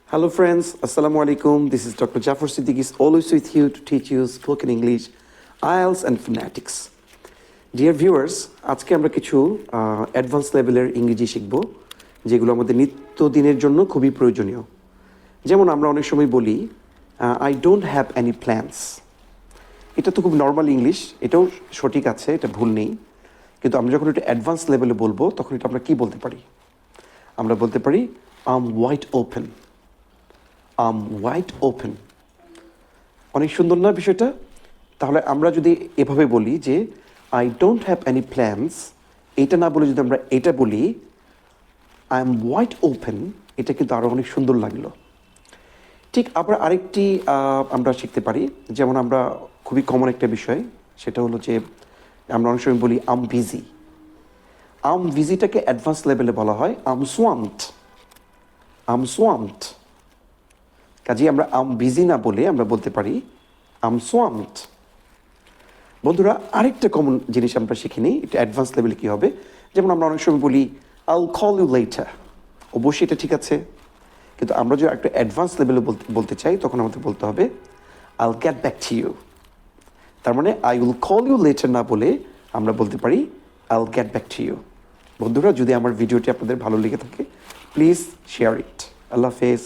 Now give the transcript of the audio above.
Hello friends, Assalamu alaikum. This is Dr. Jafar Siddiqui is always with you to teach you spoken English, IELTS and phonetics. Dear viewers, আজকে আমরা কিছু advance লেভেলের ইংরেজি শিখব যেগুলো আমাদের নিত্যদিনের জন্য খুবই প্রয়োজনীয়। যেমন আমরা অনেক সময় বলি I don't have any plans. এটা তো খুব নর্মাল ইংলিশ, এটাও সঠিক আছে, এটা ভুল নেই। কিন্তু আমরা যখন এটা অ্যাডভান্স লেভেলে বলবো তখন এটা আমরা কী বলতে পারি? আমরা বলতে পারি I am wide open. Wide open, অনেক সুন্দর না বিষয়টা? তাহলে আমরা যদি এভাবে বলি যে I don't have any plans, এইটা না বলে যদি আমরা এটা বলি আই এম ওয়াইড ওপেন, এটা কিন্তু আরও অনেক সুন্দর লাগলো। ঠিক আবার আরেকটি আমরা শিখতে পারি, যেমন আমরা খুবই কমন একটা বিষয়, সেটা হলো যে আমরা অনেক সময় বলি আম বিজি। আম বিজিটাকে অ্যাডভান্স লেভেলে বলা হয় আম সোয়াম্পড। কাজেই আমরা আম বিজি না বলে আমরা বলতে পারি আম সোয়াম্পড। বন্ধুরা, আরেকটা কমন জিনিস আমরা শিখে নিই, এটা অ্যাডভান্স লেভেলে কী হবে। যেমন আমরা অনেক সময় বলি আইল কল ইউ লেটার। অবশ্যই এটা ঠিক আছে, কিন্তু আমরা যদি একটা অ্যাডভান্স লেভেলে বলতে চাই তখন আমাদের বলতে হবে আইল গেট ব্যাক টু ইউ। তার মানে I will call you later না বলে আমরা বলতে পারি আইল গেট ব্যাক টু ইউ। বন্ধুরা, যদি আমার ভিডিওটি আপনাদের ভালো লেগে থাকে প্লিজ শেয়ার ইট। আল্লাহ হাফেজ।